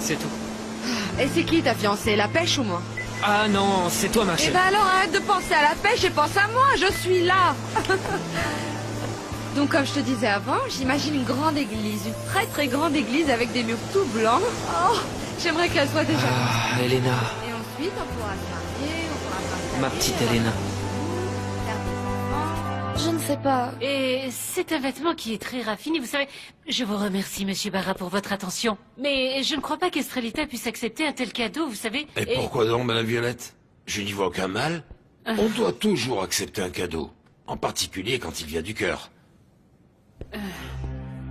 c'est tout. Et c'est qui ta fiancée, la pêche ou moi? Ah non, c'est toi ma Eh chérie. ben alors arrête de penser à la pêche et pense à moi, je suis là. Donc comme je te disais avant, j'imagine une grande église, une très très grande église avec des murs tout blancs. Oh, j'aimerais qu'elle soit déjà... Ah, Elena, Et ensuite on pourra se marier, on pourra s'installer, ma petite avoir Elena. faire des enfants. Je ne sais pas. Et c'est un vêtement qui est très raffiné, vous savez. Je vous remercie, Monsieur Barra, pour votre attention. Mais je ne crois pas qu'Estrelita puisse accepter un tel cadeau, vous savez. Et pourquoi donc, Madame Violette? Je n'y vois aucun mal. On doit toujours accepter un cadeau, en particulier quand il vient du cœur.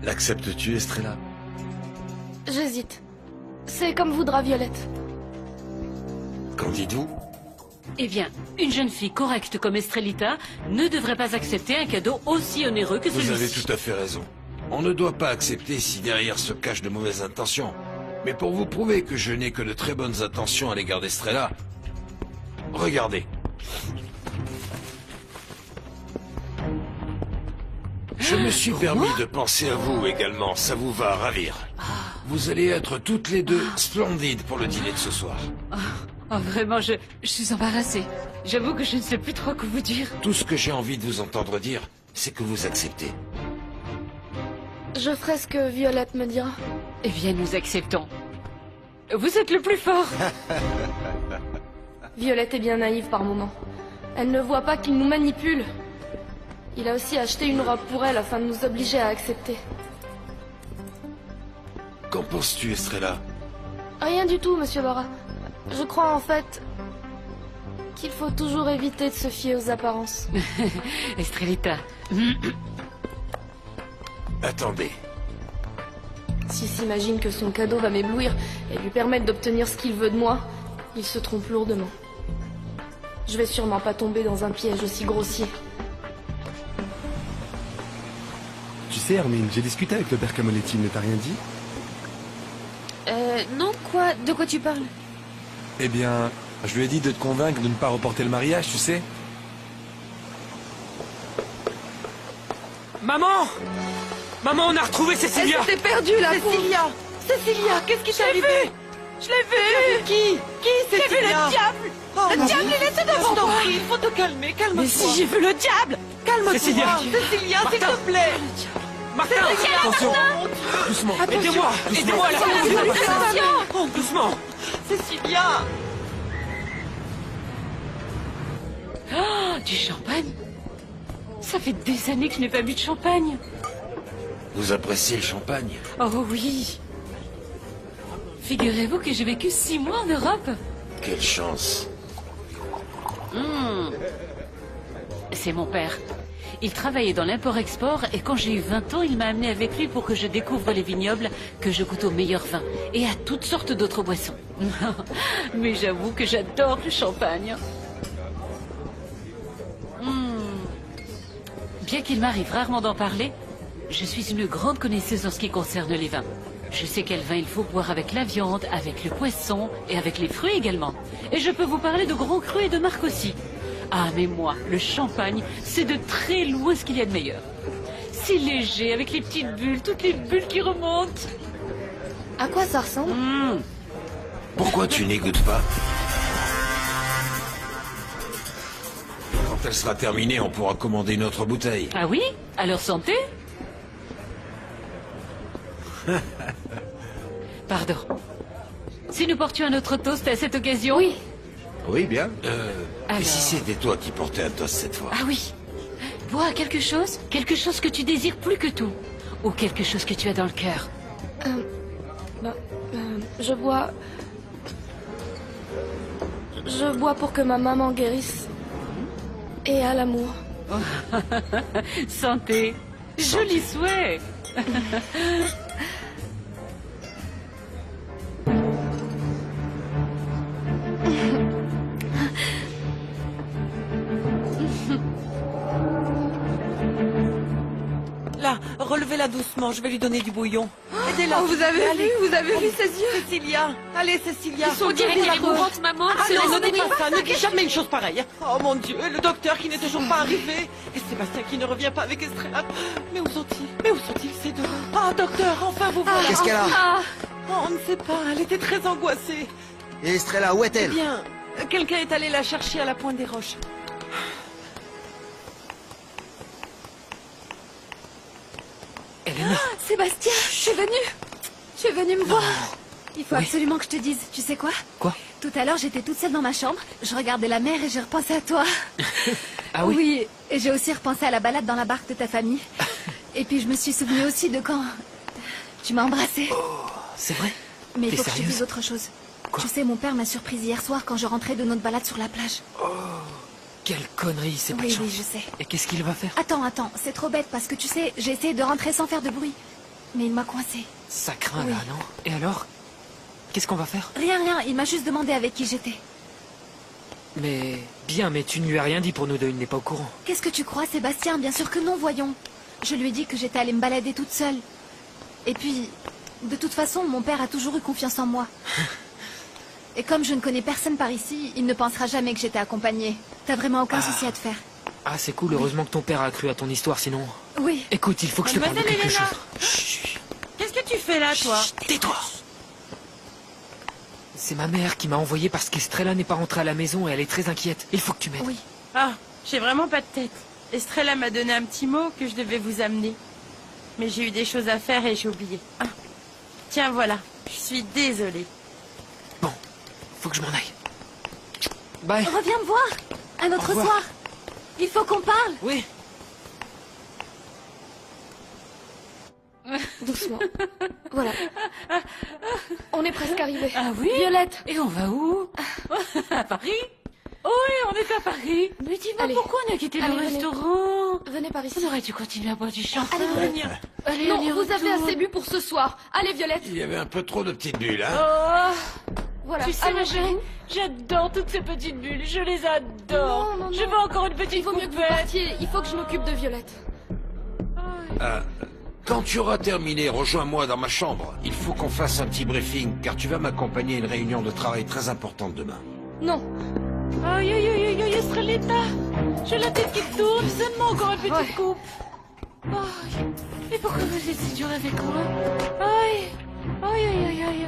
L'acceptes-tu, Estrella? J'hésite. C'est comme voudra Violette. Qu'en dites-vous? Eh bien, une jeune fille correcte comme Estrelita ne devrait pas accepter un cadeau aussi onéreux que celui-ci. Vous avez tout à fait raison. On ne doit pas accepter si derrière se cachent de mauvaises intentions. Mais pour vous prouver que je n'ai que de très bonnes intentions à l'égard d'Estrella, regardez. Je me suis permis de penser à vous également, ça vous va ravir. Vous allez être toutes les deux splendides pour le dîner de ce soir. Oh, vraiment, je suis embarrassée. J'avoue que je ne sais plus trop quoi vous dire. Tout ce que j'ai envie de vous entendre dire, c'est que vous acceptez. Je ferai ce que Violette me dira. Eh bien, nous acceptons. Vous êtes le plus fort. Violette est bien naïve par moments. Elle ne voit pas qu'il nous manipule. Il a aussi acheté une robe pour elle afin de nous obliger à accepter. Qu'en penses-tu, Estrella? Rien du tout, Monsieur Barra. Je crois en fait qu'il faut toujours éviter de se fier aux apparences. Estrelita. Attendez. S'il s'imagine que son cadeau va m'éblouir et lui permettre d'obtenir ce qu'il veut de moi, il se trompe lourdement. Je vais sûrement pas tomber dans un piège aussi grossier. Tu sais, Hermine, j'ai discuté avec le père Camonetti, il ne t'a rien dit? Non, quoi? De quoi tu parles? Eh bien, je lui ai dit de te convaincre de ne pas reporter le mariage, tu sais. Maman! Maman, on a retrouvé Elle Cécilia! s'était perdue là. Cécilia! Cécilia, qu'est-ce qui t'est arrivé? Je l'ai vue. Qui? Qui, Cécilia? J'ai vu le diable. Oh, Le diable, il était devant Je t'en moi. prie, il faut te calmer, calme-toi. Mais si j'ai vu le diable. Calme-toi. Cécilia. Cécilia, s'il Martin. te plaît. Martin! Attention. Doucement. Aidez-moi! Aidez-moi là! Oh, Doucement! Cécilia! Oh, du champagne. Ça fait des années que je n'ai pas bu de champagne. Vous appréciez le champagne? Oh oui. Figurez-vous que j'ai vécu 6 mois en Europe. Quelle chance. C'est mon père. Il travaillait dans l'import-export et quand j'ai eu 20 ans, il m'a amené avec lui pour que je découvre les vignobles, que je goûte aux meilleurs vins et à toutes sortes d'autres boissons. Mais j'avoue que j'adore le champagne. Bien qu'il m'arrive rarement d'en parler, je suis une grande connaisseuse en ce qui concerne les vins. Je sais quel vin il faut boire avec la viande, avec le poisson et avec les fruits également. Et je peux vous parler de grands crus et de marques aussi. Ah, mais moi, le champagne, c'est de très loin ce qu'il y a de meilleur. Si léger, avec les petites bulles, toutes les bulles qui remontent. À quoi ça ressemble? Pourquoi tu n'y goûtes pas? Quand elle sera terminée, on pourra commander une autre bouteille. Ah oui? À leur santé? Pardon. Si nous portions un autre toast à cette occasion? Oui. Oui, bien. Alors. Et si c'était toi qui portais un toast cette fois? Ah oui. Bois quelque chose? Quelque chose que tu désires plus que tout? Ou quelque chose que tu as dans le cœur? Je bois... Je bois pour que ma maman guérisse. Et à l'amour. Santé. Joli souhait. Là, relevez relevez-la doucement, je vais lui donner du bouillon. Aidez-la. Oh, vous avez Allez. vu ses yeux? Cécilia, allez Cécilia. On dirait qu'elle est mourante, maman. Ah C'est non, la ne dis sonnerie. pas ça, ne dis jamais une chose pareille. Oh mon Dieu, le docteur qui n'est toujours pas arrivé. Et Sébastien qui ne revient pas avec Estrella. Mais où sont-ils? Mais où sont-ils ces deux? Ah docteur, enfin vous voilà. Qu'est-ce qu'elle a? Ah, Oh, on ne sait pas, elle était très angoissée. Et Estrella, où Eh est-elle? bien, quelqu'un est allé la chercher à la Pointe des Roches. Elena, Sébastien, je suis venue me voir. Il faut absolument que je te dise, tu sais quoi? Quoi? Tout à l'heure, j'étais toute seule dans ma chambre, je regardais la mer et j'ai repensé à toi. Ah oui? Oui, et j'ai aussi repensé à la balade dans la barque de ta famille. Et puis je me suis souvenu aussi de quand tu m'as embrassée. C'est vrai? Mais il T'es faut que je te sérieuse? dise autre chose. Quoi? Tu sais, mon père m'a surprise hier soir quand je rentrais de notre balade sur la plage. Quelle connerie, c'est pas de Oui, chance. oui, je sais. Et qu'est-ce qu'il va faire? Attends, c'est trop bête parce que tu sais, j'ai essayé de rentrer sans faire de bruit. Mais il m'a coincé. Ça craint Oui. là, non? Et alors? Qu'est-ce qu'on va faire? Rien, il m'a juste demandé avec qui j'étais. Mais... Bien, mais tu ne lui as rien dit pour nous deux, il n'est pas au courant. Qu'est-ce que tu crois, Sébastien? Bien sûr que non, voyons. Je lui ai dit que j'étais allée me balader toute seule. Et puis, de toute façon, mon père a toujours eu confiance en moi. Et comme je ne connais personne par ici, il ne pensera jamais que j'étais accompagnée. T'as vraiment aucun souci à te faire. Ah, c'est cool, heureusement que ton père a cru à ton histoire, sinon... Oui. Écoute, il faut que je te parle de Mademoiselle quelque Elena. chose. Chut, Qu'est-ce que tu fais là, toi? tais-toi! C'est ma mère qui m'a envoyé parce qu'Estrella n'est pas rentrée à la maison et elle est très inquiète. Il faut que tu m'aides. Oui. Ah, j'ai vraiment pas de tête. Estrella m'a donné un petit mot que je devais vous amener. Mais j'ai eu des choses à faire et j'ai oublié. Ah. Tiens, voilà. Je suis désolée. Bon, faut que je m'en aille. Bye. Reviens me voir. Un autre Au revoir. soir. Il faut qu'on parle. Oui. Doucement. Voilà. On est presque arrivé. Ah oui? Violette. Et on va où? À Paris? Oui, on est à Paris. Mais dis-moi Allez. pourquoi on a quitté Allez, le venez. restaurant? Venez par ici. On aurait dû continuer à boire du champagne. Allez, non, vous avez assez bu pour ce soir. Allez, Violette. Il y avait un peu trop de petites bulles, hein? Oh, Voilà. tu sais, ma allongez-vous. chérie, j'adore toutes ces petites bulles. Je les adore. Non, non, Je non. veux encore une Il petite vaut mieux que vous coupette. partiez. Il faut que je m'occupe de Violette. Quand tu auras terminé, rejoins-moi dans ma chambre. Il faut qu'on fasse un petit briefing, car tu vas m'accompagner à une réunion de travail très importante demain. Non. Aïe, aïe, aïe, aïe, aïe, Estrellita. J'ai la tête qui tourne. Seulement encore une petite coupe. Aïe. Mais pourquoi vous êtes si dur avec moi? Aïe. Aïe, aïe, aïe, aïe.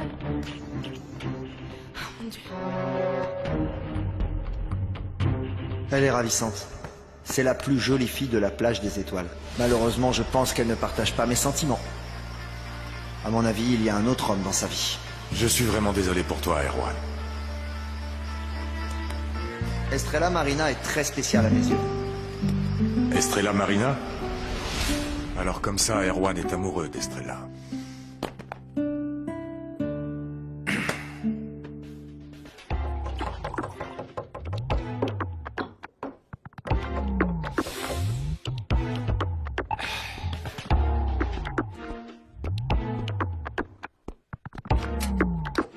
Mon Dieu. Elle est ravissante. C'est la plus jolie fille de la plage des étoiles. Malheureusement, je pense qu'elle ne partage pas mes sentiments. À mon avis, il y a un autre homme dans sa vie. Je suis vraiment désolé pour toi, Erwan. Estrella Marina est très spéciale à mes yeux. Estrella Marina? Alors comme ça, Erwan est amoureux d'Estrella.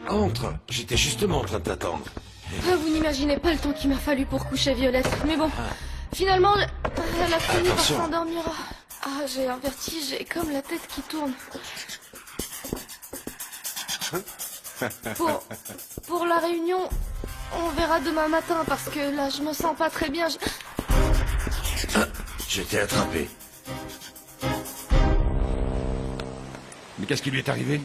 Entre, j'étais justement en train de t'attendre. Ah, vous n'imaginez pas le temps qu'il m'a fallu pour coucher Violette. Mais bon, finalement, elle a fini par Attention. s'endormir. Ah, j'ai un vertige, j'ai comme la tête qui tourne. Pour la réunion, on verra demain matin parce que là, je me sens pas très bien. J'étais attrapé. Mais qu'est-ce qui lui est arrivé?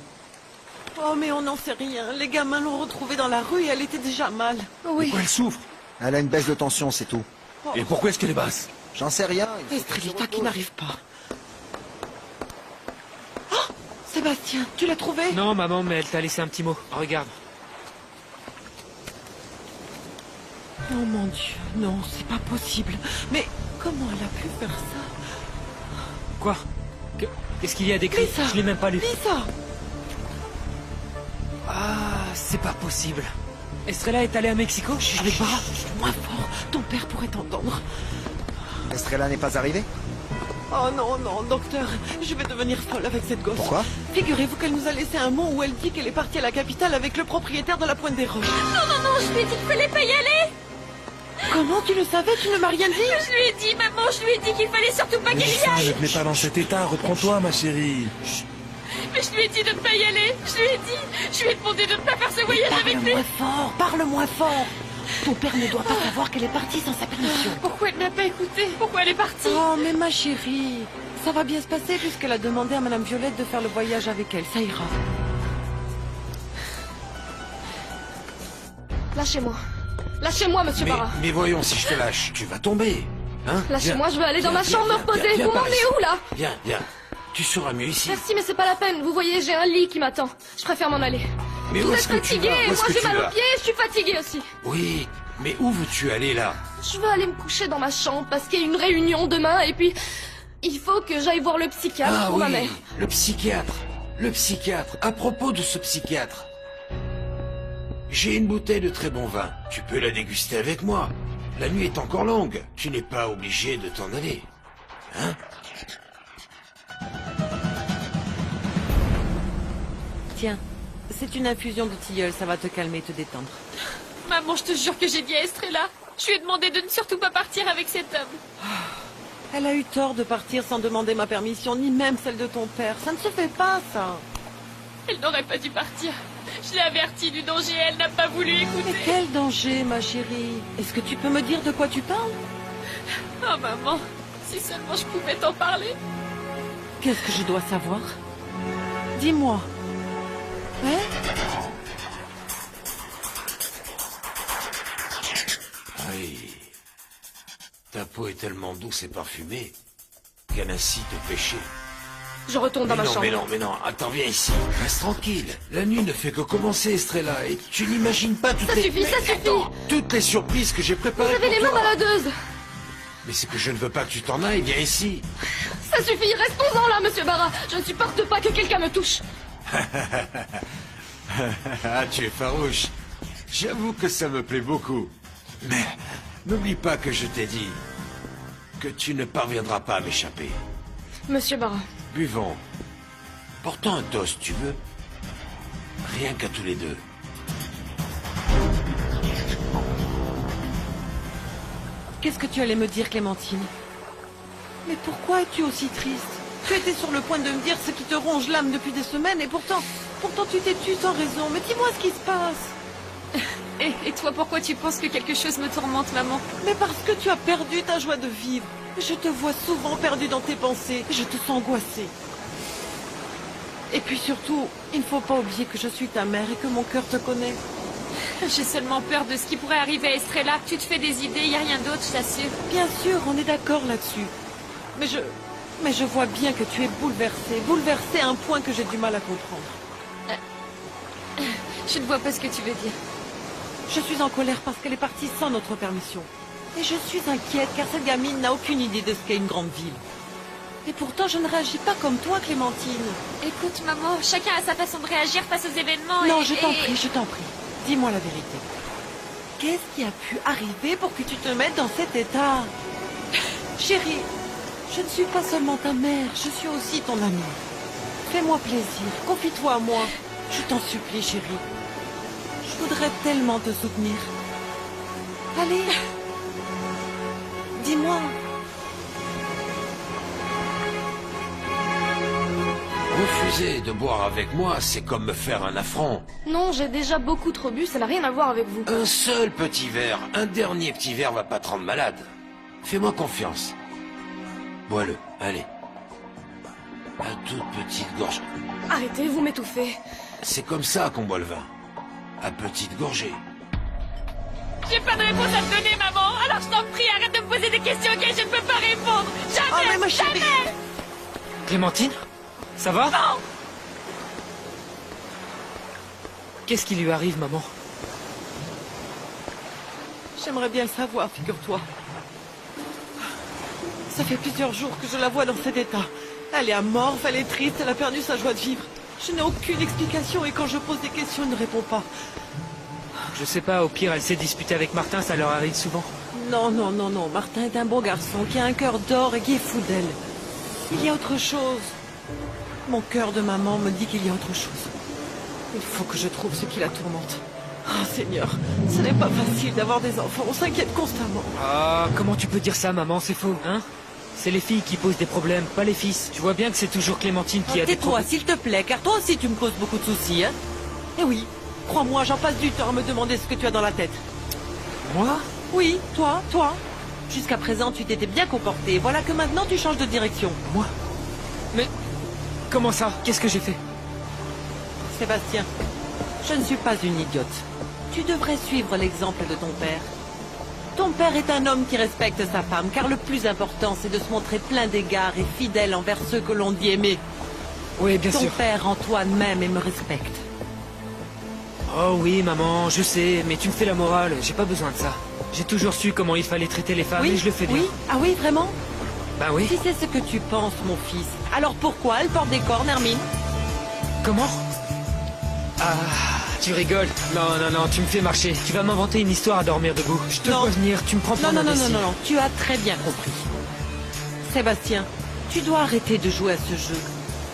Oh, mais on n'en sait rien. Les gamins l'ont retrouvée dans la rue et elle était déjà mal. Oui. Pourquoi elle souffre? Elle a une baisse de tension, c'est tout. Et pourquoi est-ce qu'elle est basse? J'en sais rien. il faut qu'elle se Estrellita qui repose. n'arrive pas. Oh, Sébastien, tu l'as trouvée? Non, maman, mais elle t'a laissé un petit mot. Regarde. Oh mon Dieu, non, c'est pas possible. Mais comment elle a pu faire ça? Quoi? Qu'est-ce qu'il y a d'écrit? Lisa. Je l'ai même pas lu. Lisa! Ah, c'est pas possible. Estrella est allée à Mexico? Je l'ai pas. Moins fort, ton père pourrait t'entendre. Estrella n'est pas arrivée? Oh non, non, docteur, je vais devenir folle avec cette gosse. Pourquoi? Figurez-vous qu'elle nous a laissé un mot où elle dit qu'elle est partie à la capitale avec le propriétaire de la Pointe des Roches. Non, je lui ai dit qu'il fallait pas y aller. Comment tu le savais? Tu ne m'as rien dit? Je lui ai dit, maman, je lui ai dit qu'il fallait surtout pas Mais qu'elle y ça, aille. ne te mets pas dans cet état, reprends-toi, ma chérie. Mais je lui ai dit de ne pas y aller. Je lui ai demandé de ne pas faire ce voyage avec Parle lui. moins fort, parle moins fort. Ton père ne doit pas savoir qu'elle est partie sans sa permission. Pourquoi elle ne m'a pas écouté? Pourquoi elle est partie? Oh, mais ma chérie, ça va bien se passer puisqu'elle a demandé à Madame Violette de faire le voyage avec elle. Ça ira. Lâchez-moi. Lâchez-moi, monsieur Barra. Mais voyons, si je te lâche, tu vas tomber. Hein? Lâchez-moi, Viens. je veux aller dans ma Viens, chambre me viens, reposer. viens Vous par m'emmenez ici. où, là? Viens, viens. Tu seras mieux ici. Merci, mais c'est pas la peine. Vous voyez, j'ai un lit qui m'attend. Je préfère m'en aller. Mais Vous où êtes est-ce que tu fatigué, vas? Où et est-ce moi que j'ai tu mal vas? aux pieds, je suis fatiguée aussi. Oui, mais où veux-tu aller là? Je veux aller me coucher dans ma chambre parce qu'il y a une réunion demain et puis il faut que j'aille voir le psychiatre Ah pour ma oui, mère. le psychiatre. Le psychiatre. À propos de ce psychiatre. J'ai une bouteille de très bon vin. Tu peux la déguster avec moi. La nuit est encore longue. Tu n'es pas obligé de t'en aller. Hein? Tiens, c'est une infusion de tilleul, ça va te calmer et te détendre. Maman, je te jure que j'ai dit à Estrella. Je lui ai demandé de ne surtout pas partir avec cet homme. Elle a eu tort de partir sans demander ma permission, ni même celle de ton père. Ça ne se fait pas, ça. Elle n'aurait pas dû partir. Je l'ai avertie du danger, elle n'a pas voulu Mais écouter. quel danger, ma chérie? Est-ce que tu peux me dire de quoi tu parles? Oh maman, si seulement je pouvais t'en parler. Qu'est-ce que je dois savoir? Dis-moi. Hein? Aïe. Ta peau est tellement douce et parfumée qu'elle incite au péché. Je retourne dans ma chambre. Mais non, attends, viens ici. Reste tranquille. La nuit ne fait que commencer, Estrella, et tu n'imagines pas toutes Ça les... suffit, ça suffit. Attends, toutes les surprises que j'ai Vous préparées avez les pour mains toi. baladeuses. Mais c'est que je ne veux pas que tu t'en ailles, viens ici. Ça suffit, restons-en là, monsieur Barra. Je ne supporte pas que quelqu'un me touche. Ah, tu es farouche. J'avoue que ça me plaît beaucoup. Mais n'oublie pas que je t'ai dit que tu ne parviendras pas à m'échapper. Monsieur Barra. Buvons. Portons un toast, tu veux? Rien qu'à tous les deux. Qu'est-ce que tu allais me dire, Clémentine? Mais pourquoi es-tu aussi triste? Tu étais sur le point de me dire ce qui te ronge l'âme depuis des semaines et pourtant tu t'es tue sans raison. Mais dis-moi ce qui se passe. Et toi, pourquoi tu penses que quelque chose me tourmente, maman? Mais parce que tu as perdu ta joie de vivre. Je te vois souvent perdu dans tes pensées. Je te sens angoissée. Et puis surtout, il ne faut pas oublier que je suis ta mère et que mon cœur te connaît. J'ai seulement peur de ce qui pourrait arriver à Estrella. Tu te fais des idées, il n'y a rien d'autre, je t'assure. Bien sûr, on est d'accord là-dessus. Mais je vois bien que tu es bouleversée. Bouleversée à un point que j'ai du mal à comprendre. Je ne vois pas ce que tu veux dire. Je suis en colère parce qu'elle est partie sans notre permission. Et je suis inquiète car cette gamine n'a aucune idée de ce qu'est une grande ville. Et pourtant, je ne réagis pas comme toi, Clémentine. Écoute, maman, chacun a sa façon de réagir face aux événements Non, et... je t'en prie, je t'en prie. Dis-moi la vérité. Qu'est-ce qui a pu arriver pour que tu te mettes dans cet état? Chérie, je ne suis pas seulement ta mère, je suis aussi ton amie. Fais-moi plaisir, confie-toi à moi. Je t'en supplie, chérie. Je voudrais tellement te soutenir. Allez, dis-moi. Refuser de boire avec moi, c'est comme me faire un affront. Non, j'ai déjà beaucoup trop bu, ça n'a rien à voir avec vous. Un seul petit verre, un dernier petit verre va pas te rendre malade. Fais-moi confiance. Bois-le, allez. À toute petite gorge. Arrêtez, vous m'étouffez. C'est comme ça qu'on boit le vin. À petite gorgée. J'ai pas de réponse à te donner, maman. Alors je t'en prie, arrête de me poser des questions auxquelles je ne peux pas répondre. Jamais, Oh, mais ma chérie. jamais. Clémentine? Ça va? Non. Qu'est-ce qui lui arrive, maman? J'aimerais bien le savoir, figure-toi. Ça fait plusieurs jours que je la vois dans cet état. Elle est amorphe, elle est triste, elle a perdu sa joie de vivre. Je n'ai aucune explication et quand je pose des questions, elle ne répond pas. Je sais pas, au pire, elle s'est disputée avec Martin, ça leur arrive souvent. Non, non, non, non. Martin est un bon garçon qui a un cœur d'or et qui est fou d'elle. Il y a autre chose. Mon cœur de maman me dit qu'il y a autre chose. Il faut que je trouve ce qui la tourmente. Oh Seigneur, ce n'est pas facile d'avoir des enfants, on s'inquiète constamment. Ah, comment tu peux dire ça, maman? C'est faux, hein? C'est les filles qui posent des problèmes, pas les fils. Tu vois bien que c'est toujours Clémentine qui a des Tais-toi, problèmes. s'il te plaît, car toi aussi tu me causes beaucoup de soucis, hein. Eh oui, crois-moi, j'en passe du temps à me demander ce que tu as dans la tête. Moi? Oui, toi. Jusqu'à présent, tu t'étais bien comporté. Voilà que maintenant, tu changes de direction. Moi? Mais... comment ça? Qu'est-ce que j'ai fait? Sébastien, je ne suis pas une idiote. Tu devrais suivre l'exemple de ton père. Ton père est un homme qui respecte sa femme, car le plus important, c'est de se montrer plein d'égards et fidèle envers ceux que l'on dit aimer. Oui, bien Ton sûr. père, Antoine, m'aime et me respecte. Oh oui, maman, je sais, mais tu me fais la morale, j'ai pas besoin de ça. J'ai toujours su comment il fallait traiter les femmes et je le fais bien. Oui, ah oui, vraiment? Bah oui. Si c'est ce que tu penses, mon fils, alors pourquoi elle porte des cornes, Hermine? Comment? Ah, tu rigoles. Non, tu me fais marcher. Tu vas m'inventer une histoire à dormir debout. Je te Non. vois venir, tu me prends pour un Non, imbécile. tu as très bien compris. Sébastien, tu dois arrêter de jouer à ce jeu.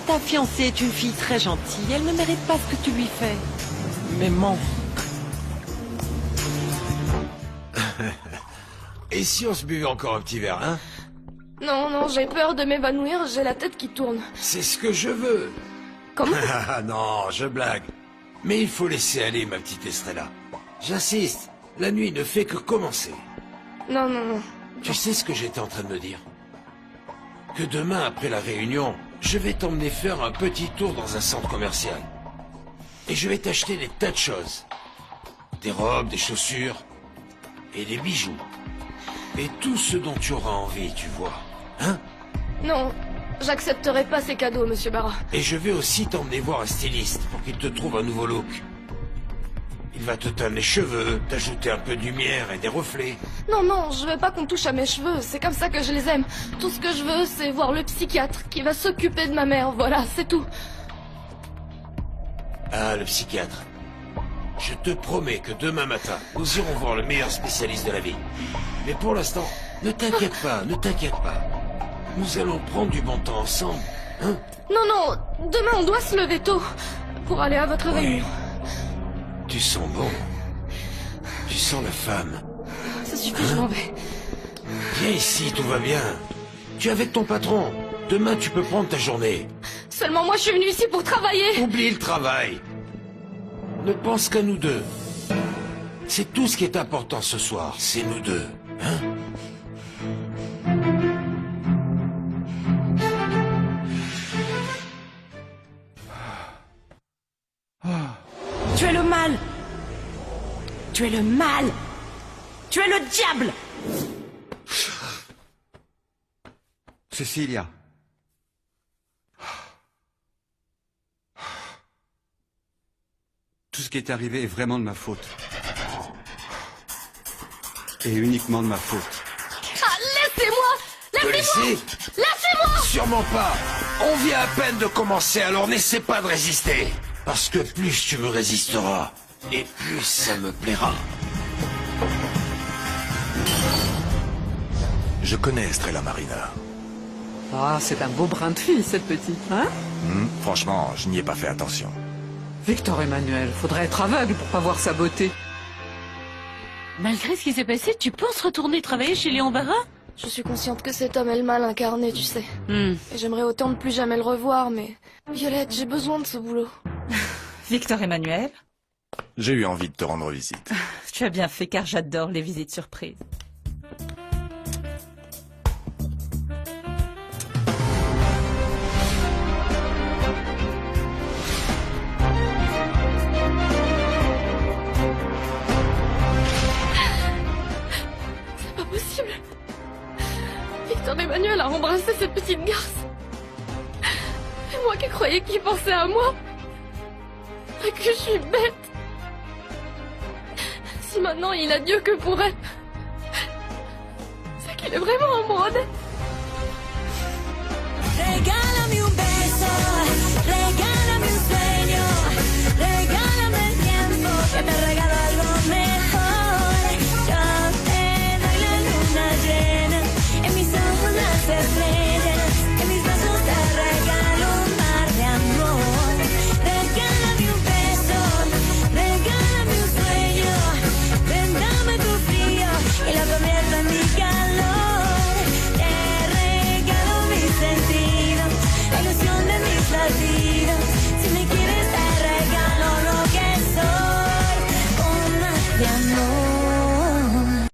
Ta fiancée est une fille très gentille, elle ne mérite pas ce que tu lui fais. Mais mens. Et si on se buvait encore un petit verre, hein? Non, j'ai peur de m'évanouir, j'ai la tête qui tourne. C'est ce que je veux. Comment? Ah non, je blague. Mais il faut laisser aller, ma petite Estrella. J'insiste, la nuit ne fait que commencer. Non. Tu sais ce que j'étais en train de me dire? Que demain, après la réunion, je vais t'emmener faire un petit tour dans un centre commercial. Et je vais t'acheter des tas de choses. Des robes, des chaussures et des bijoux. Et tout ce dont tu auras envie, tu vois. Hein? Non, j'accepterai pas ces cadeaux, monsieur Barra. Et je vais aussi t'emmener voir un styliste pour qu'il te trouve un nouveau look. Il va te teindre les cheveux, t'ajouter un peu de lumière et des reflets. Non, je veux pas qu'on touche à mes cheveux, c'est comme ça que je les aime. Tout ce que je veux, c'est voir le psychiatre qui va s'occuper de ma mère, voilà, c'est tout. Ah, le psychiatre. Je te promets que demain matin, nous irons voir le meilleur spécialiste de la vie. Mais pour l'instant, ne t'inquiète pas. Nous allons prendre du bon temps ensemble, hein? Non, demain on doit se lever tôt pour aller à votre réunion. Tu sens bon. Tu sens la femme. Ça suffit, je m'en vais. Viens ici, tout va bien. Tu es avec ton patron. Demain, tu peux prendre ta journée. Seulement moi je suis venue ici pour travailler. Oublie le travail. Ne pense qu'à nous deux. C'est tout ce qui est important ce soir. C'est nous deux, hein? Tu es le mal. Tu es le mal. Tu es le diable. Cecilia. Tout ce qui est arrivé est vraiment de ma faute. Et uniquement de ma faute. Ah, laissez-moi! Te laisser? Laissez-moi! Sûrement pas. On vient à peine de commencer, alors n'essaie pas de résister. Parce que plus tu me résisteras, et plus ça me plaira. Je connais Estrella Marina. Ah, c'est un beau brin de fille, cette petite, hein? Franchement, je n'y ai pas fait attention. Victor Emmanuel, faudrait être aveugle pour pas voir sa beauté. Malgré ce qui s'est passé, tu penses retourner travailler chez Léon Barra? Je suis consciente que cet homme est le mal incarné, tu sais. Et j'aimerais autant ne plus jamais le revoir, mais... Violette, j'ai besoin de ce boulot. Victor Emmanuel, J'ai eu envie de te rendre visite. tu as bien fait car j'adore les visites surprises. C'est pas possible. Victor Emmanuel a embrassé cette petite garce. Et moi qui croyais qu'il pensait à moi. Et que je suis bête. Si maintenant il a Dieu que pour elle, c'est qu'il est vraiment amoureux d'elle. Regálame un